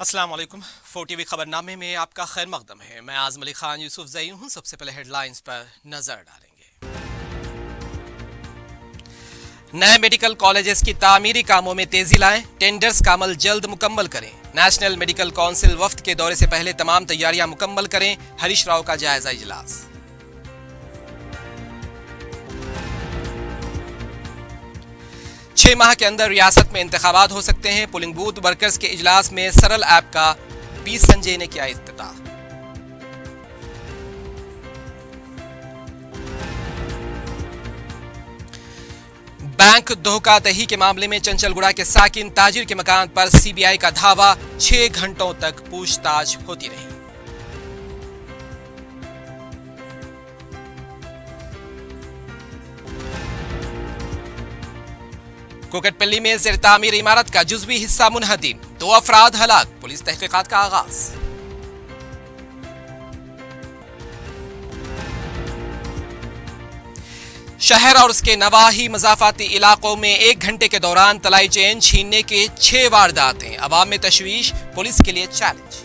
अस्सलाम वालेकुम। 4 TV खबर नामे में आपका खैर मकदम है। मैं आज़म अली खान यूसुफ ज़ई हूँ। सबसे पहले हेडलाइंस पर नजर डालेंगे। नए मेडिकल कॉलेजेस की तामीरी कामों में तेजी लाएं, टेंडर्स का अमल जल्द मुकम्मल करें। नेशनल मेडिकल काउंसिल वफ्द के दौरे से पहले तमाम तैयारियां मुकम्मल करें, हरीश राव का जायजा इजलास। छह माह के अंदर रियासत में इंतखाबात हो सकते हैं। पोलिंग बूथ वर्कर्स के इजलास में सरल ऐप का बी संजय ने किया इफ्तिताह। बैंक धोखाधड़ी के मामले में चंचलगुड़ा के साकिन ताजिर के मकान पर सीबीआई का धावा, 6 घंटों तक पूछताछ होती रही। कोकटपल्ली में ज़ेर तामीर इमारत का जुज़वी हिस्सा मुनहदिम, 2 अफराद हलाक, पुलिस तहकीकात का आगाज। शहर और उसके नवाही मज़ाफाती इलाकों में 1 घंटे के दौरान तलाई चेन छीनने के 6 वारदातें, अवाम में तशवीश, पुलिस के लिए चैलेंज।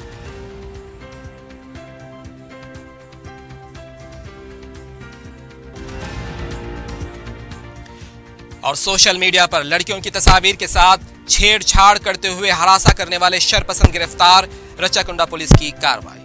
और सोशल मीडिया पर लड़कियों की तस्वीर के साथ छेड़छाड़ करते हुए हरासा करने वाले शरपसंद गिरफ्तार, रचाकुंडा पुलिस की कार्रवाई।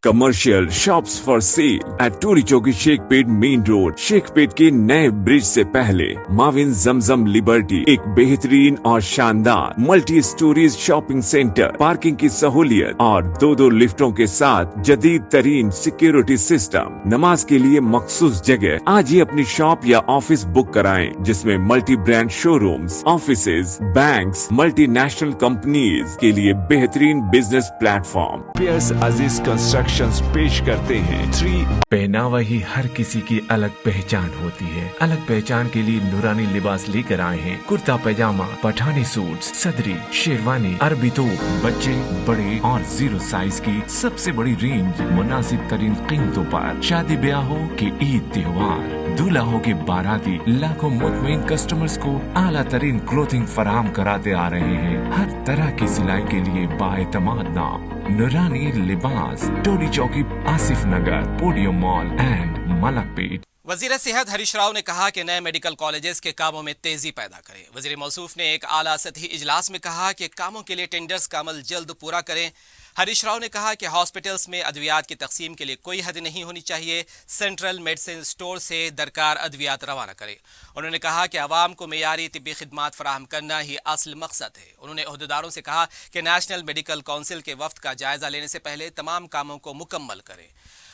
Commercial shops for sale at Toli Chowki Shaikpet main road. Shaikpet के नए ब्रिज से पहले माविन जमजम लिबर्टी एक बेहतरीन और शानदार multi storeys shopping centre, parking की सहूलियत और 2 लिफ्टों के साथ जदीद तरीन सिक्योरिटी सिस्टम। नमाज के लिए मखसूस जगह। आज ही अपनी शॉप या ऑफिस बुक कराएं, जिसमें multi brand showrooms, offices, banks, multinational companies के लिए बेहतरीन बिजनेस प्लेटफॉर्म। पियर्स अजीज कंस्ट्रक्शन पेश करते हैं 3। पहनावा ही हर किसी की अलग पहचान होती है। अलग पहचान के लिए नूरानी लिबास लेकर आए हैं। कुर्ता पैजामा, पठानी सूट, सदरी, शेरवानी, अरबी तोप, बच्चे, बड़े और 0 साइज की सबसे बड़ी रेंज मुनासिब तरीन कीमतों पर। शादी ब्याह हो कि ईद त्योहार, दूल्हा हो के बाराती, लाखों मुतमईन कस्टमर्स को आला तरीन क्लोथिंग फराहम कराते आ रहे हैं। हर तरह की सिलाई के लिए बाएतमाद नाम नूरानी लिबास, टोली चौकी, आसिफ नगर, पोडियम मॉल एंड मलकपेट। वजीर सेहत हरीश राव ने कहा कि नए मेडिकल कॉलेजेस के कामों में तेजी पैदा करें। वजीर मौसूफ ने एक आला सतही इजलास में कहा कि कामों के लिए टेंडर्स का अमल जल्द पूरा करें। हरीश राव ने कहा कि हॉस्पिटल्स में अद्वियात की तकसीम के लिए कोई हद नहीं होनी चाहिए। सेंट्रल मेडिसिन स्टोर से दरकार अद्वियात रवाना करें। उन्होंने कहा कि आवाम को मेयारी तिब्बी खिदमात फराहम करना ही असल मकसद है। उन्होंने अहदेदारों से कहा कि नेशनल मेडिकल काउंसिल के वफ्द का जायजा लेने से पहले तमाम कामों को मुकम्मल करें।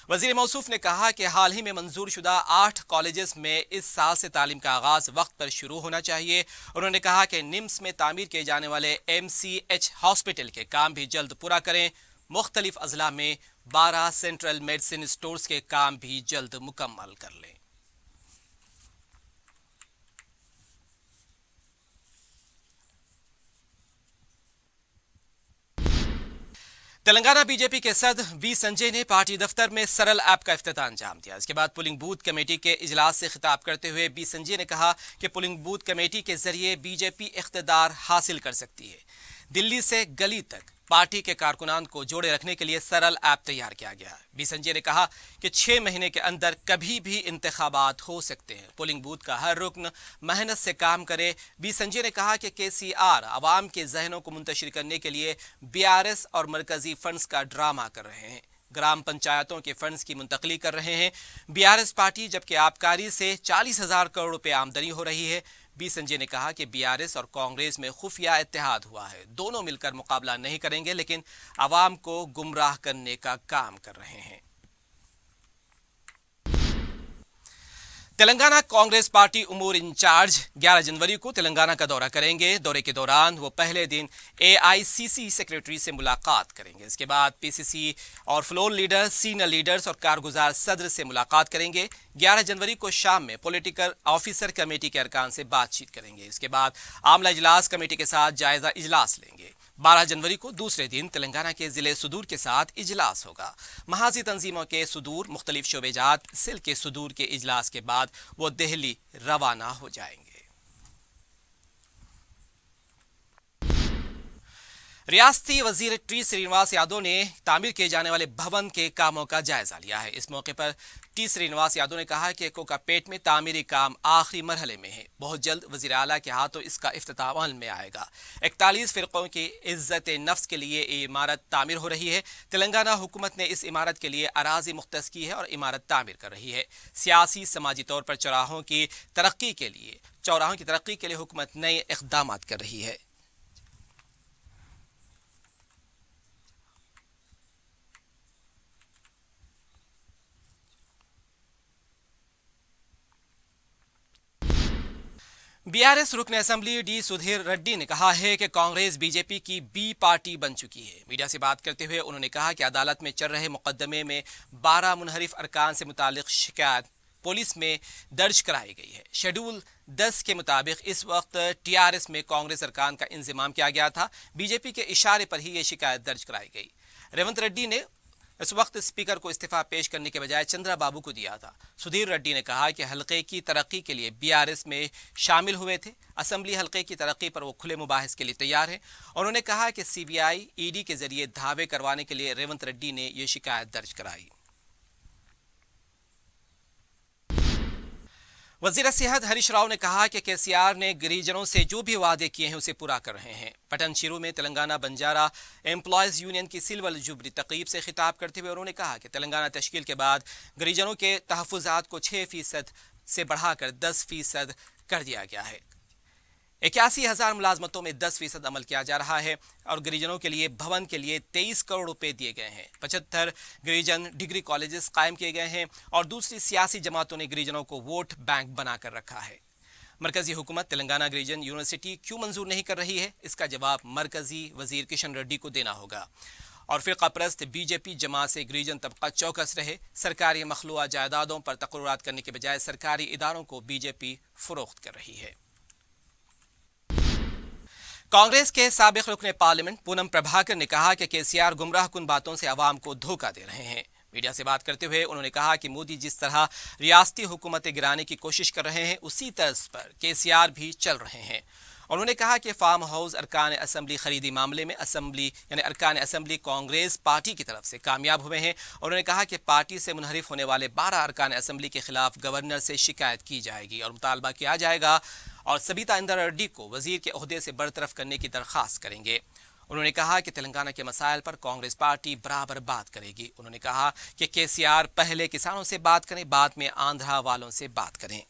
वजीर मौसूफ ने कहा कि हाल ही में मंजूर शुदा 8 कॉलेजेस में इस साल से तालीम का आगाज वक्त पर शुरू होना चाहिए। उन्होंने कहा कि निम्स में तामीर किए जाने वाले MCH हॉस्पिटल के काम भी जल्द पूरा करें। मुख्तलिफ अजला में 12 सेंट्रल मेडिसिन स्टोर्स के काम भी जल्द मुकम्मल कर लें। तेलंगाना बीजेपी के सदर बी संजय ने पार्टी दफ्तर में सरल ऐप का इफ्तिताह अंजाम दिया। इसके बाद पोलिंग बूथ कमेटी के इजलास से खिताब करते हुए बी संजय ने कहा कि पोलिंग बूथ कमेटी के जरिए बीजेपी इख्तिदार हासिल कर सकती है। दिल्ली से गली तक पार्टी के कारकुनान को जोड़े रखने के लिए सरल ऐप तैयार किया गया है। बी संजय ने कहा कि 6 महीने के अंदर कभी भी इंतखाबात हो सकते हैं। पोलिंग बूथ का हर रुकन मेहनत से काम करे। बी संजय ने कहा कि KCR आवाम के जहनों को मुंतशिर करने के लिए BRS और मरकजी फंड्स का ड्रामा कर रहे हैं। ग्राम पंचायतों के फंड्स की मुंतकली कर रहे हैं BRS पार्टी, जबकि आबकारी से 40,000 करोड़ रुपए आमदनी हो रही है। बी संजय ने कहा कि BRS और कांग्रेस में खुफिया इत्तेहाद हुआ है। दोनों मिलकर मुकाबला नहीं करेंगे, लेकिन आवाम को गुमराह करने का काम कर रहे हैं। तेलंगाना कांग्रेस पार्टी उमूर इंचार्ज 11 जनवरी को तेलंगाना का दौरा करेंगे। दौरे के दौरान वो पहले दिन AICC सेक्रेटरी से मुलाकात करेंगे। इसके बाद PCC और फ्लोर लीडर, सीनियर लीडर्स और कारगुजार सदर से मुलाकात करेंगे। 11 जनवरी को शाम में पॉलिटिकल ऑफिसर कमेटी के अरकान से बातचीत करेंगे। इसके बाद आमला इजलास कमेटी के साथ जायजा इजलास लेंगे। 12 जनवरी को दूसरे दिन तेलंगाना के जिले सुदूर के साथ इजलास होगा। महाजी तंजीमों के सुदूर, मुख्तलिफ शोबेजात, सिल के सुदूर के इजलास के बाद वो दिल्ली रवाना हो जाएंगे। रियासती वजीर टी श्रीनिवास यादव ने तामीर किए जाने वाले भवन के कामों का जायजा लिया है। इस मौके पर टी श्रीनिवास यादव ने कहा कि कोकापेट में तामीरी काम आखिरी मरहले में है। बहुत जल्द वजीर आला के हाथों इसका इफ्तिताह अमल में आएगा। 41 फिरकों की इज्जत नफ्स के लिए ये इमारत तामीर हो रही है। तेलंगाना हुकूमत ने इस इमारत के लिए अराजी मुख्तस की है और इमारत तामीर कर रही है। सियासी समाजी तौर पर चौराहों की तरक्की के लिए हुकूमत नए इक़दाम कर रही है। बीआरएस रुकन असेंबली डी सुधीर रेड्डी ने कहा है कि कांग्रेस बीजेपी की बी पार्टी बन चुकी है। मीडिया से बात करते हुए उन्होंने कहा कि अदालत में चल रहे मुकदमे में 12 मुनहरिफ अरकान से मुतालिक शिकायत पुलिस में दर्ज कराई गई है। शेड्यूल 10 के मुताबिक इस वक्त टीआरएस में कांग्रेस अरकान का इंतजाम किया गया था। बीजेपी के इशारे पर ही ये शिकायत दर्ज कराई गई। रेवंत रेड्डी ने इस वक्त स्पीकर को इस्तीफा पेश करने के बजाय चंद्रा बाबू को दिया था। सुधीर रेड्डी ने कहा कि हलके की तरक्की के लिए बीआरएस में शामिल हुए थे। असेंबली हलके की तरक्की पर वो खुले मुबाहिस के लिए तैयार है। उन्होंने कहा कि सीबीआई ईडी के जरिए दावे करवाने के लिए रेवंत रेड्डी ने ये शिकायत दर्ज कराई। वजीर सेहत हरीश राव ने कहा कि केसीआर ने गिरिजनों से जो भी वादे किए हैं उसे पूरा कर रहे हैं। पटन चिरू में तेलंगाना बंजारा एम्प्लॉयज यूनियन की सिल्वर जुबली तकरीब से खिताब करते हुए उन्होंने कहा कि तेलंगाना तश्कील के बाद गिरिजनों के तहफ़्फ़ुज़ात को 6% से बढ़ाकर 10% कर दिया गया है। 81,000 मुलाजमतों में 10% अमल किया जा रहा है और गिरिजनों के लिए भवन के लिए 23 करोड़ रुपए दिए गए हैं। 75 गिरिजन डिग्री कॉलेजेस कायम किए गए हैं और दूसरी सियासी जमातों ने गिरिजनों को वोट बैंक बनाकर रखा है। मरकजी हुकूमत तेलंगाना गिरिजन यूनिवर्सिटी क्यों मंजूर नहीं कर रही है, इसका जवाब मरकजी वजीर किशन रेड्डी को देना होगा। और फिरका परस्त बीजेपी जमात से गिरिजन तबका चौकस रहे। सरकारी मखलूआ जायदादों पर तकर्रुरात करने के बजाय सरकारी इदारों को बीजेपी फरोख्त कर रही है। कांग्रेस के साबिक रुकने पार्लियामेंट पूनम प्रभाकर ने कहा कि केसीआर गुमराह कुन बातों से अवाम को धोखा दे रहे हैं। मीडिया से बात करते हुए उन्होंने कहा कि मोदी जिस तरह रियासती हुकूमतें गिराने की कोशिश कर रहे हैं उसी तर्ज पर केसीआर भी चल रहे हैं। उन्होंने कहा कि फार्म हाउस अरकान असेंबली खरीदी मामले में अरकान असेंबली कांग्रेस पार्टी की तरफ से कामयाब हुए हैं। उन्होंने कहा कि पार्टी से मुनहरिफ होने वाले 12 अरकान असेंबली के खिलाफ गवर्नर से शिकायत की जाएगी और मुतालबा किया जाएगा और सबीता इंदिरा रेड्डी को वजीर के ओहदे से बरतरफ करने की दरख्वास्त करेंगे। उन्होंने कहा कि तेलंगाना के मसाइल पर कांग्रेस पार्टी बराबर बात करेगी। उन्होंने कहा कि केसीआर पहले किसानों से बात करें, बाद में आंध्रा वालों से बात करें।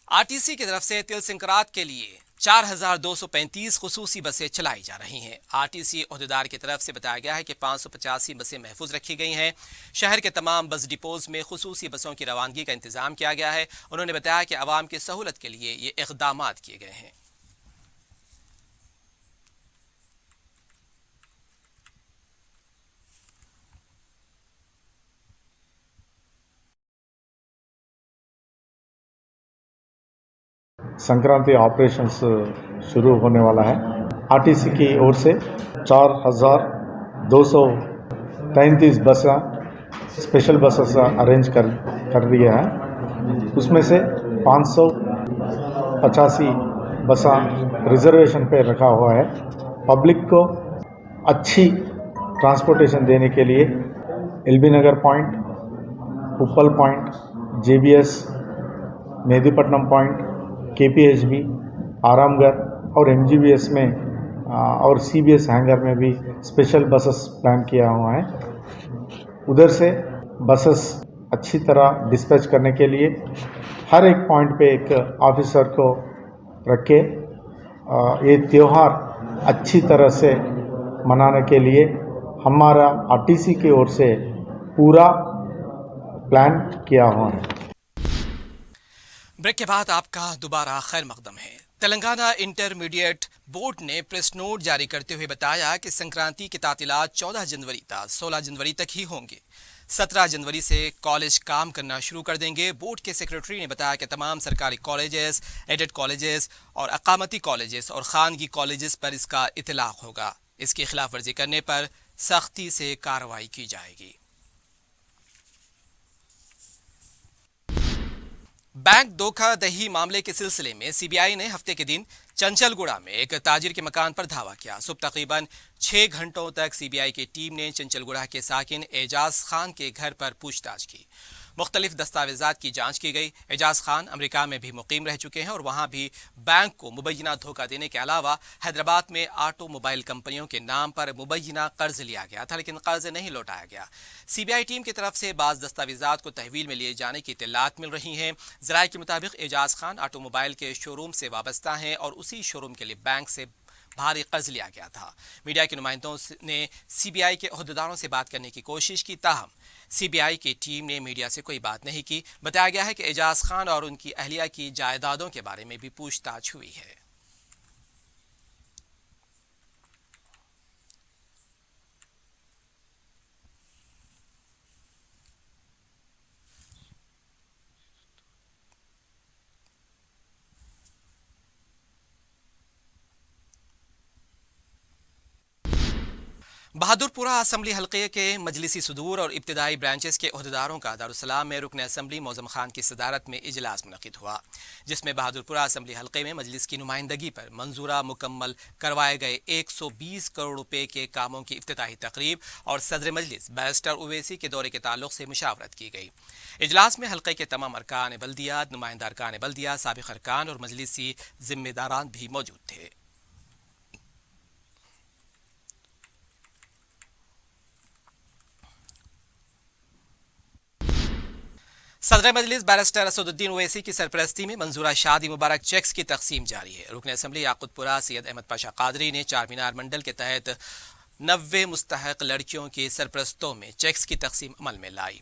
आरटीसी की तरफ से तिल संक्रांत के लिए 4,235 खुसूसी बसें चलाई जा रही हैं। आरटीसी ओहदेदार की तरफ से बताया गया है कि 585 बसें महफूज रखी गई हैं। शहर के तमाम बस डिपोज में खुसूसी बसों की रवानगी का इंतजाम किया गया है। उन्होंने बताया कि आवाम की सहूलत के लिए ये इक़दामात किए गए हैं। संक्रांति ऑपरेशंस शुरू होने वाला है। आरटीसी की ओर से 4,233 बस स्पेशल बसेस अरेंज कर दिए हैं। उसमें से 585 बस रिजर्वेशन पे रखा हुआ है। पब्लिक को अच्छी ट्रांसपोर्टेशन देने के लिए LB Nagar point, Uppal point, JBS, Mehdipatnam point, KPHB, Aramgarh और एमजीबीएस में और सीबीएस हैंगर में भी स्पेशल बसेस प्लान किया हुआ है। उधर से बसेस अच्छी तरह डिस्पैच करने के लिए हर एक पॉइंट पे एक ऑफिसर को रख के ये त्यौहार अच्छी तरह से मनाने के लिए हमारा आरटीसी की ओर से पूरा प्लान किया हुआ है। ब्रेक के बाद आपका दोबारा खैर मकदम है। तेलंगाना इंटरमीडिएट बोर्ड ने प्रेस नोट जारी करते हुए बताया कि संक्रांति के तातीलात 14 जनवरी तक 16 जनवरी तक ही होंगे। 17 जनवरी से कॉलेज काम करना शुरू कर देंगे। बोर्ड के सेक्रेटरी ने बताया कि तमाम सरकारी कॉलेजेस, एडेड कॉलेजेस और अकामती कॉलेजेस और खानगी कॉलेजेस पर इसका इतलाक होगा। इसकी खिलाफ वर्जी करने पर सख्ती से कार्रवाई की जाएगी। बैंक धोखाधड़ी मामले के सिलसिले में सीबीआई ने हफ्ते के दिन चंचलगुड़ा में एक ताजिर के मकान पर धावा किया। सुबह तकरीबन 6 घंटों तक सीबीआई की टीम ने चंचलगुड़ा के साकिन एजाज खान के घर पर पूछताछ की। मुख्तलिफ दस्तावेजात की जांच की गई। एजाज खान अमेरिका में भी मुकीम रह चुके हैं और वहां भी बैंक को मुबैना धोखा देने के अलावा हैदराबाद में ऑटोमोबाइल कंपनियों के नाम पर मुबैना कर्ज लिया गया था, लेकिन कर्ज नहीं लौटाया गया। सीबीआई टीम की तरफ से बाज़ दस्तावेजात को तहवील में लिए जाने की इत्तलात मिल रही हैं। ज़राए के मुताबिक एजाज खान ऑटोमोबाइल के शोरूम से वाबस्ता हैं और उसी शोरूम के लिए बैंक से भारी कर्ज लिया गया था। मीडिया के नुमाइंदों ने सीबीआई के अहदेदारों से बात करने की कोशिश की, ताहम सीबीआई की टीम ने मीडिया से कोई बात नहीं की। बताया गया है कि एजाज खान और उनकी अहलिया की जायदादों के बारे में भी पूछताछ हुई है। बहादुरपुरा असम्बली हल्के के मजलिसी सुदूर और इब्तिदाई ब्रांचेस के अहदेदारों का दारुस्सलाम में रुकन असम्बली मौज़म खान की सदारत में इजलास मुनक़िद हुआ, जिसमें बहादुरपुरा असम्बली हल्के में मजलिस की नुमाइंदगी पर मंजूरा मुकम्मल करवाए गए 120 करोड़ रुपए के कामों की इफ्तिताही तकरीब और सदर मजलिस बैरिस्टर उवैसी के दौरे के ताल्लुक से मुशावरत की गई। इजलास में हल्के के तमाम अरकान बल्दिया, नुमाइंदा अरकान बल्दिया, साबिक़ अरकान और मजलिसी जिम्मेदारान भी मौजूद थे। सदर मजलिस बैरिस्टर असदुद्दीन ओवैसी की सरपरस्ती में मंजूरा शादी मुबारक चेक्स की तकसीम जारी है। रुकन असम्बली याकुतपुरा सैयद अहमद पाशा कादरी ने चार मीनार मंडल के तहत 90 मुस्तहक लड़कियों की सरपरस्तों में चेक्स की तकसीम अमल में लाई।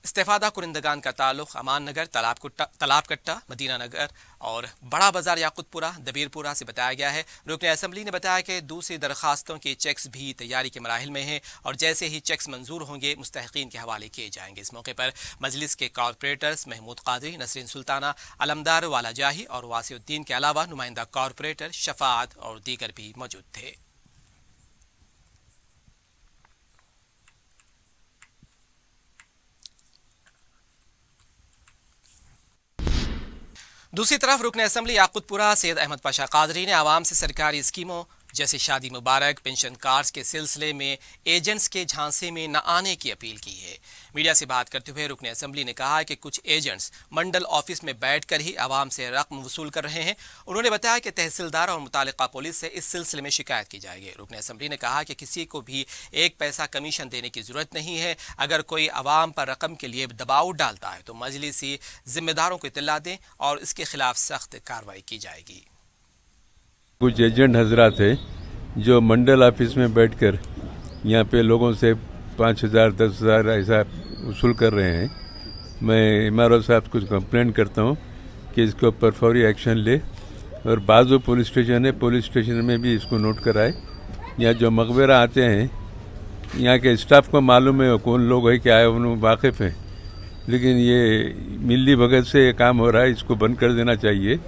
इस्तेफादा कुरिंदगान का ताल्लुक अमान नगर, तालाब कट्टा, मदीना नगर और बड़ा बाजार याकुतपुरा, दबीरपुरा से बताया गया है। रुकन असम्बली ने बताया कि दूसरी दरखास्तों के चेक्स भी तैयारी के मराहिल में हैं और जैसे ही चेक्स मंजूर होंगे मुस्तहकीन के हवाले किए जाएंगे। इस मौके पर मजलिस के कॉरपोरेटर्स महमूद कादरी, नसरीन सुल्ताना, अलमदार वाला जाही और वासिउद्दीन के अलावा नुमाइंदा कॉरपोरेटर शफात और दीगर भी मौजूद थे। दूसरी तरफ रुकन असम्बली याकुतपुरा सैयद अहमद पाशा कादरी ने आवाम से सरकारी स्कीमों जैसे शादी मुबारक, पेंशन कार्ड्स के सिलसिले में एजेंट्स के झांसे में न आने की अपील की है। मीडिया से बात करते हुए रुकन असम्बली ने कहा कि कुछ एजेंट्स मंडल ऑफिस में बैठकर ही आवाम से रकम वसूल कर रहे हैं। उन्होंने बताया कि तहसीलदार और मुतालिका पुलिस से इस सिलसिले में शिकायत की जाएगी। रुकन असम्बली ने कहा कि किसी को भी एक पैसा कमीशन देने की जरूरत नहीं है। अगर कोई आवाम पर रकम के लिए दबाव डालता है तो मजलिसी जिम्मेदारों को इत्तला दें और इसके खिलाफ सख्त कार्रवाई की जाएगी। कुछ एजेंट हजरात हैं जो मंडल ऑफिस में बैठकर यहाँ पे लोगों से 5,000 10,000 ऐसा वसूल कर रहे हैं। मैं इमारत साहब कुछ कंप्लेंट करता हूँ कि इसके ऊपर फौरी एक्शन ले और बाजू पुलिस स्टेशन है, पुलिस स्टेशन में भी इसको नोट कराए। यहाँ जो मकबरा आते हैं यहाँ के स्टाफ को मालूम है कौन लोग है क्या है, उन्हें वाकिफ़ हैं, लेकिन ये मिली भगत से ये काम हो रहा है, इसको बंद कर देना चाहिए।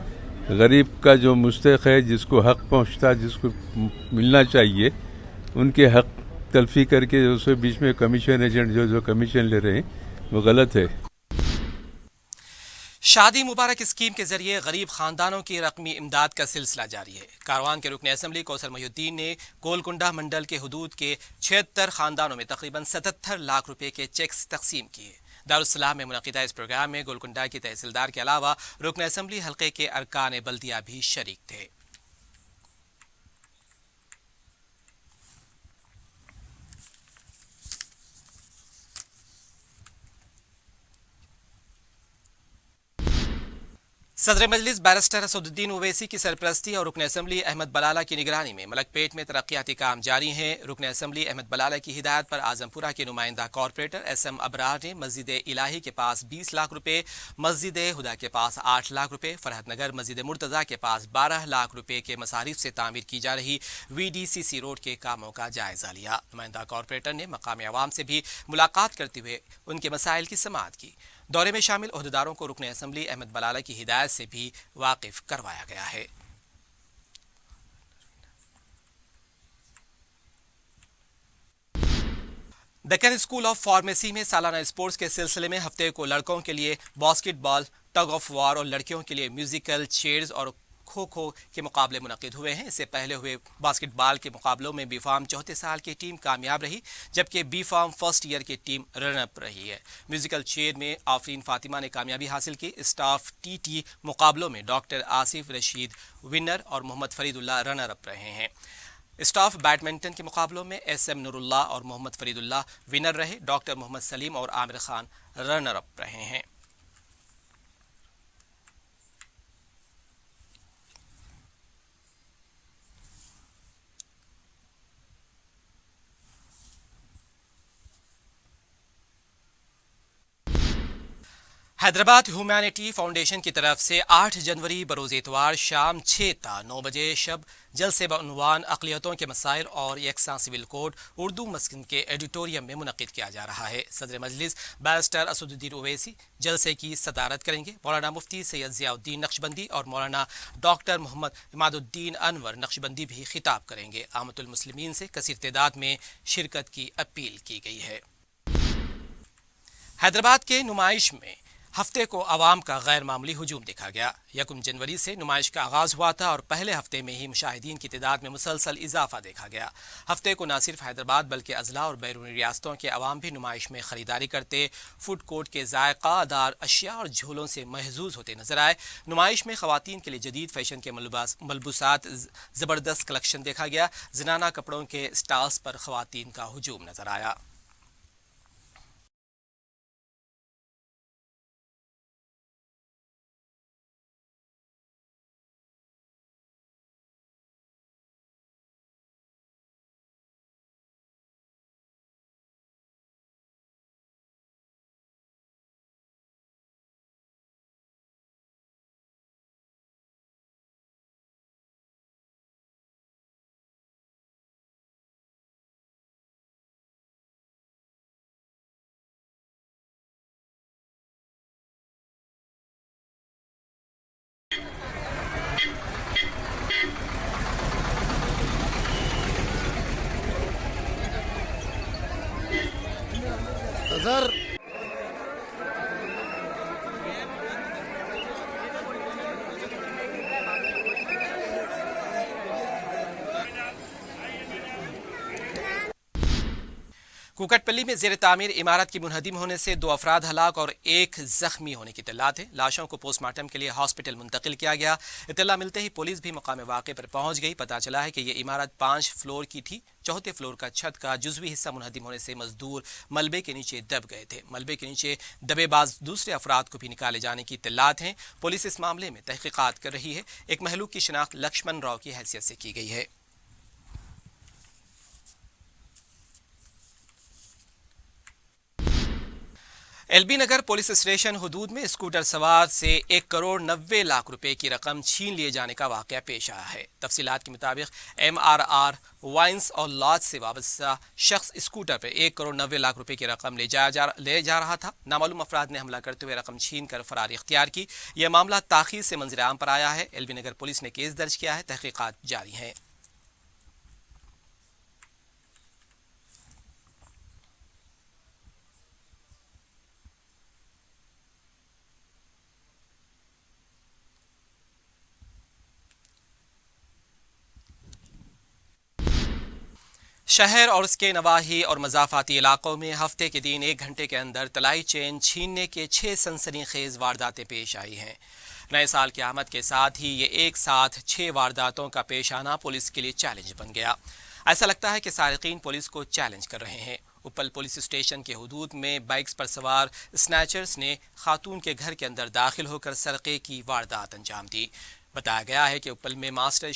गरीब का जो मुस्तहक़ है, जिसको हक़ पहुँचता, जिसको मिलना चाहिए, उनके हक़ तलफी करके उसके बीच में कमीशन एजेंट जो कमीशन ले रहे हैं वो गलत है। शादी मुबारक स्कीम के जरिए गरीब खानदानों की रकमी इमदाद का सिलसिला जारी है। कारवान के रुकन असम्बली कौसर मोहिउद्दीन ने गोलकुंडा मंडल के हुदूद के 76 खानदानों में तकरीबन 77 लाख रुपए के चेक्स तकसीम किए। दारुस्सलाम में मुनक़िदा इस प्रोग्राम में गोलकुंडा की तहसीलदार के अलावा रुकन असम्बली हल्के के अरकान बल्दिया भी शरीक थे। सदर मजलिस बैरिस्टर असदुद्दीन ओवैसी की सरपरस्ती और रुकन असम्बली अहमद बलाला की निगरानी में मलकपेट में तरक्याती काम जारी हैं। रुकन असम्बली अहमद बलाला की हिदायत पर आजमपुरा के नुमाइंदा कॉरपोरेटर SM अबरार ने मस्जिद इलाही के पास 20 लाख रुपए, मस्जिद हुदा के पास 8 लाख रुपए, फरहत नगर मस्जिद मुर्तज़ा के पास 12 लाख रुपए के मसारिफ से तामीर की जा रही VDCC रोड के कामों का जायजा लिया। नुमाइंदा कॉरपोरेटर ने मकामी अवाम से भी मुलाकात करते हुए उनके मसाइल की समाअत की। दौरे में शामिल ओहदेदारों को रुकन असम्बली अहमद बलाला की हिदायत से भी वाकिफ करवाया गया है। डेक्कन स्कूल ऑफ फार्मेसी में सालाना स्पोर्ट्स के सिलसिले में हफ्ते को लड़कों के लिए बास्केटबॉल, टग ऑफ वार और लड़कियों के लिए म्यूजिकल चेयर्स और کھو کھو کے مقابلے منعقد ہوئے ہیں۔ اس سے پہلے ہوئے باسکٹ بال کے مقابلوں میں بی فارم 34 سال کی ٹیم کامیاب رہی، جبکہ بی فارم فرسٹ ایئر کی ٹیم رن اپ رہی ہے۔ میوزیکل چیئر میں آفرین فاطمہ نے کامیابی حاصل کی۔ اسٹاف ٹی مقابلوں میں ڈاکٹر آصف رشید ونر اور محمد فرید اللہ رنر اپ رہے ہیں۔ اسٹاف بیڈمنٹن کے مقابلوں میں ایس ایم نور اللہ اور محمد فرید اللہ ونر رہے، ڈاکٹر محمد سلیم اور عامر خان رنر اپ رہے ہیں۔ حیدرآباد ہیومینٹی فاؤنڈیشن کی طرف سے 8 جنوری بروز اتوار شام 6 تا 9 بجے شب جلسے بعنوان اقلیتوں کے مسائل اور یکساں سول کوڈ اردو مسکن کے ایڈیٹوریم میں منعقد کیا جا رہا ہے۔ صدر مجلس بیرسٹر اسد الدین اویسی جلسے کی صدارت کریں گے۔ مولانا مفتی سید ضیاء الدین نقشبندی اور مولانا ڈاکٹر محمد عماد الدین انور نقشبندی بھی خطاب کریں گے۔ عامة المسلمین سے کثیر تعداد میں شرکت کی اپیل کی گئی ہے۔ حیدرآباد کے نمائش میں ہفتے کو عوام کا غیر معمولی ہجوم دیکھا گیا۔ 1 جنوری سے نمائش کا آغاز ہوا تھا اور پہلے ہفتے میں ہی مشاہدین کی تعداد میں مسلسل اضافہ دیکھا گیا۔ ہفتے کو نہ صرف حیدرآباد بلکہ اضلاع اور بیرونی ریاستوں کے عوام بھی نمائش میں خریداری کرتے، فوڈ کورٹ کے ذائقہ دار اشیاء اور جھولوں سے محظوظ ہوتے نظر آئے۔ نمائش میں خواتین کے لیے جدید فیشن کے ملبوسات زبردست کلیکشن دیکھا گیا۔ زنانہ کپڑوں کے سٹالز پر خواتین کا ہجوم نظر آیا۔ کوکٹ پلی میں زیر تعمیر عمارت کی منہدم ہونے سے 2 افراد ہلاک اور 1 زخمی ہونے کی اطلاعات ہیں۔ لاشوں کو پوسٹ مارٹم کے لیے ہاسپٹل منتقل کیا گیا۔ اطلاع ملتے ہی پولیس بھی مقام واقع پر پہنچ گئی۔ پتہ چلا ہے کہ یہ عمارت 5 فلور کی تھی۔ 4تھے فلور کا چھت کا جزوی حصہ منہدم ہونے سے مزدور ملبے کے نیچے دب گئے تھے۔ ملبے کے نیچے دبے باز دوسرے افراد کو بھی نکالے جانے کی اطلاعات ہیں۔ پولیس اس معاملے میں تحقیقات کر رہی ہے۔ ایک مہلوک کی شناخت لکشمن راؤ کی حیثیت سے کی گئی ہے۔ L B Nagar police station حدود میں اسکوٹر سوار سے 1 کروڑ 90 لاکھ روپے کی رقم چھین لیے جانے کا واقعہ پیش آیا ہے۔ تفصیلات کے مطابق MRR وائنس اور لاج سے وابستہ شخص اسکوٹر پر 1 کروڑ 90 لاکھ روپے کی رقم لے جا رہا تھا۔ نامعلوم افراد نے حملہ کرتے ہوئے رقم چھین کر فراری اختیار کی۔ یہ معاملہ تاخیر سے منظر عام پر آیا ہے۔ ایل بی نگر پولیس نے کیس درج کیا ہے، تحقیقات جاری ہیں۔ شہر اور اس کے نواحی اور مضافاتی علاقوں میں ہفتے کے دن 1 گھنٹے کے اندر طلائی چین چھیننے کے 6 سنسنی خیز وارداتیں پیش آئی ہیں۔ نئے سال کی آمد کے ساتھ ہی یہ ایک ساتھ 6 وارداتوں کا پیش آنا پولیس کے لیے چیلنج بن گیا۔ ایسا لگتا ہے کہ سارقین پولیس کو چیلنج کر رہے ہیں۔ اپل پولیس اسٹیشن کے حدود میں بائکس پر سوار سنیچرز نے خاتون کے گھر کے اندر داخل ہو کر سرقے کی واردات انجام دی۔ بتایا گیا ہے کہ اپل میں ماسٹر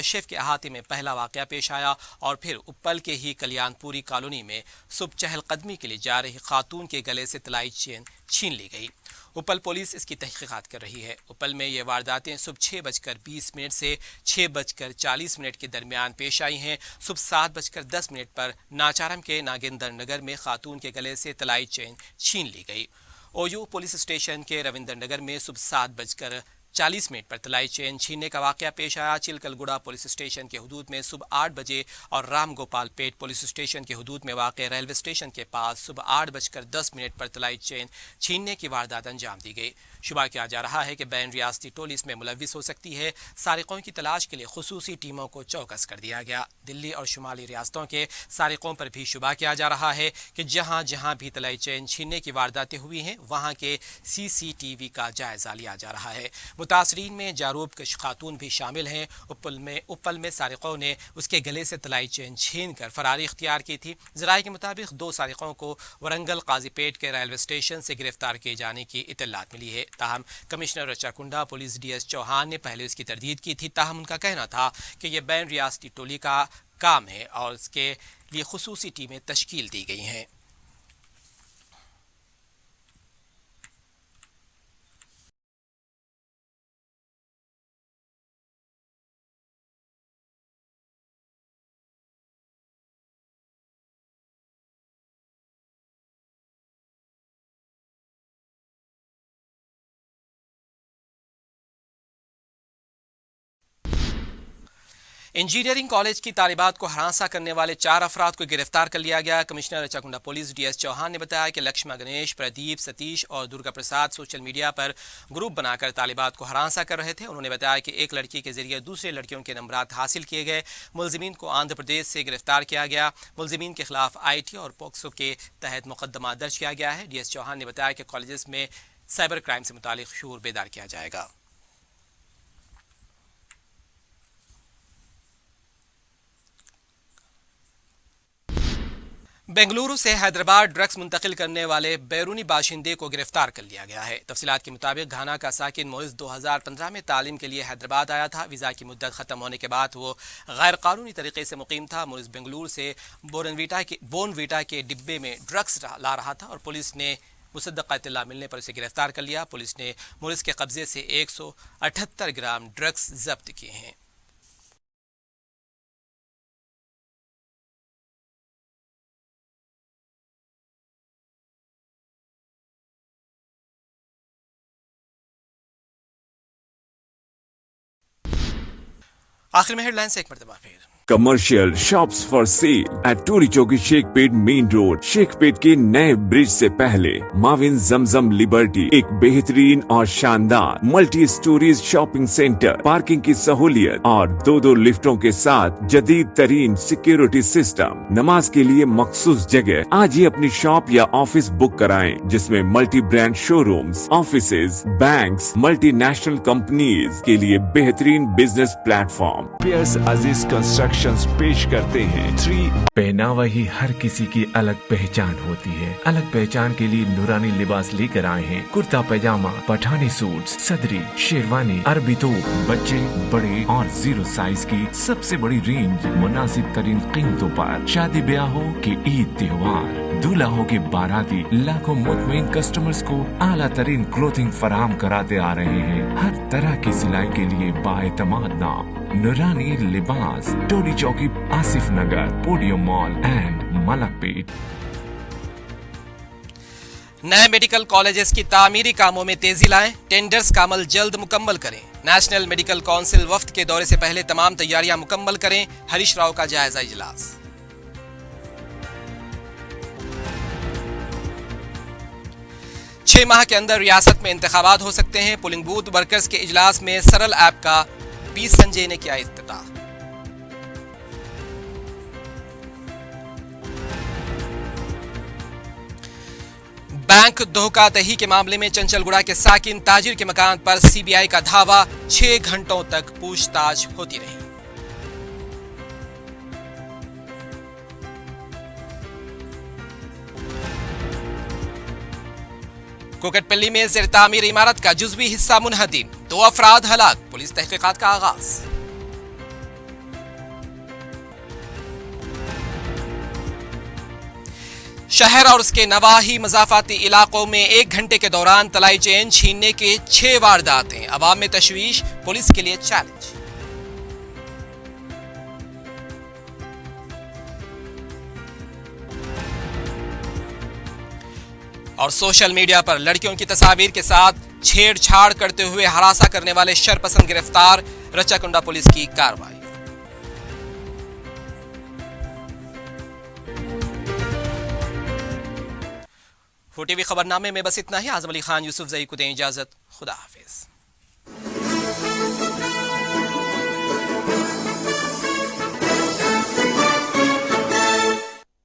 شیف کے احاطے میں پہلا واقعہ پیش آیا اور پھر اپل کے ہی کلیان پوری کالونی میں صبح چہل قدمی کے لیے جا رہی خاتون کے گلے سے طلائی چین چھین لی گئی۔ اپل پولیس اس کی تحقیقات کر رہی ہے۔ اپل میں یہ وارداتیں صبح 6:20 سے 6:40 کے درمیان پیش آئی ہیں۔ صبح 7:10 پر ناچارم کے ناگیندر نگر میں خاتون کے گلے سے طلائی چین چھین لی گئی۔ اویو پولیس اسٹیشن کے روندر نگر میں صبح 40 मिनट पर तलाई चेन छीनने का वाकया पेश आया। चिलकलगुड़ा पुलिस स्टेशन के हदूद में सुबह 8 बजे और राम गोपाल पेट पुलिस स्टेशन के हदूद में वाक़ रेलवे स्टेशन के पास सुबह 8:10 पर तलाई चेन छीनने की वारदात अंजाम दी गई। शुबा किया जा रहा है कि बैन रियासती टोली इसमें मुलविस हो सकती है। सारिकों की तलाश के लिए खुसूसी टीमों को चौकस कर दिया गया। दिल्ली और शुमाली रियासतों के सारिकों पर भी शुबा किया जा रहा है कि जहां जहां भी तलाई चेन छीनने की वारदातें हुई हैं वहां के CCTV का जायजा लिया जा रहा है। मुतासरीन में जारूब कश खातून भी शामिल हैं। उप्पल में सारिकों ने उसके गले से तलाई चेन छीन कर फरारी इख्तियार की थी। ज़राए के मुताबिक 2 सारिकों को वरंगल काजीपेट के रेलवे स्टेशन से गिरफ्तार किए जाने की इत्तलात मिली है। ताहम commissioner Rachakonda police DS Chauhan ने पहले उसकी तरदीद की थी। ताहम उनका कहना था कि यह बैन रियासती टोली का काम है और इसके लिए खुसूसी टीमें तश्कील दी गई हैं। इंजीनियरिंग कॉलेज की तालिबात को हरासा करने वाले 4 अफराद को गिरफ्तार कर लिया गया। Commissioner Rachakonda police DS Chauhan ने बताया कि लक्ष्मा गणेश, प्रदीप, सतीश और दुर्गा प्रसाद सोशल मीडिया पर ग्रुप बनाकर तालिबात को हरासा कर रहे थे। उन्होंने बताया कि एक लड़की के जरिए दूसरे लड़कियों के नंबरात हासिल किए गए। मुलजिमीन को आंध्र प्रदेश से गिरफ्तार किया गया। मुलजिमीन के खिलाफ IT और पोक्सो के तहत मुकदमा दर्ज किया गया है। DS चौहान ने बताया कि कॉलेजेस में साइबर क्राइम से मुतालिक शूर बेदार किया जाएगा। बेंगलुरु से हैदराबाद ड्रग्स मुंतकिल करने वाले बैरूनी बाशिंदे को गिरफ्तार कर लिया गया है। तफसीलात के मुताबिक घाना का साकिन मोइज 2015 में तालीम के लिए हैदराबाद आया था। वीज़ा की मुद्दत ख़त्म होने के बाद वो गैर कानूनी तरीके से मुकीम था। मोइज बेंगलुरु से बोनवीटा के डिब्बे में ड्रग्स ला रहा था और पुलिस ने मुसद्दक़ा इत्तला मिलने पर उसे गिरफ्तार कर लिया। पुलिस ने मोइज के कब्जे से 178 ग्राम ड्रग्स जब्त किए हैं। आखिर में हेडलाइंस एक मरतबा फिर। Commercial shops for sale at Toli Chowki Shaikpet main road. Shaikpet के नए ब्रिज से पहले माविन जमजम लिबर्टी एक बेहतरीन और शानदार multi storeys shopping centre, parking की सहूलियत और 2 लिफ्टों के साथ जदीद तरीन सिक्योरिटी सिस्टम। नमाज के लिए मखसूस जगह। आज ही अपनी शॉप या ऑफिस बुक कराएं जिसमें multi brand showrooms, offices, banks, multinational companies के लिए बेहतरीन बिजनेस प्लेटफॉर्म। पियर्स अजीज कंस्ट्रक्शन पेश करते हैं 3 पहनावा ही हर किसी की अलग पहचान होती है। अलग पहचान के लिए नूरानी लिबास लेकर आए हैं। कुर्ता पैजामा, पठानी सूट्स, सदरी, शेरवानी, अरबी तोप, बच्चे, बड़े और 0 साइज की सबसे बड़ी रेंज मुनासिब तरीन कीमतों पर। शादी ब्याह हो कि ईद त्योहार, दूल्हा हो के बाराती, लाखों मुतमईन कस्टमर्स को आला तरीन क्लोथिंग फराहम कराते आ रहे हैं। हर तरह की सिलाई के लिए बाएतमाद नाम नूरानी लिबास, टोली चौकी, आसिफ नगर, पोडियम मॉल एंड मलकपेट। नए मेडिकल कॉलेजेस की तामीरी कामों में तेजी लाएं। टेंडर्स का अमल जल्द मुकम्मल करें। नेशनल मेडिकल काउंसिल वफ्द के दौरे से पहले तमाम तैयारियां मुकम्मल करें। हरीश राव का जायजा इजलास। 6 माह के अंदर रियासत में इंतखाबात हो सकते हैं। पोलिंग बूथ वर्कर्स के इजलास में सरल ऐप का B संजय ने किया इफ्तिताह। बैंक धोखाधड़ी के मामले में चंचलगुड़ा के साकिन ताजिर के मकान पर CBI का धावा। 6 घंटों तक पूछताछ होती रही। कोकटपल्ली में ज़ेर तामीर इमारत का जुज़वी हिस्सा मुनहदिम, 2 अफराद हलाक। पुलिस तहकीकात का आगाज। शहर और उसके नवाही मज़ाफ़ाती इलाकों में 1 घंटे के दौरान तलाई चेन छीनने के 6 वारदातें। अवाम में तशवीश, पुलिस के लिए चैलेंज। اور سوشل میڈیا پر لڑکیوں کی تصاویر کے ساتھ چھیڑ چھاڑ کرتے ہوئے ہراساں کرنے والے شرپسند گرفتار، رچاکنڈا پولیس کی کارروائی۔ ٹی وی خبرنامے میں بس اتنا ہی۔ اعظم علی خان، یوسف زئی کو دیں اجازت۔ خدا حافظ۔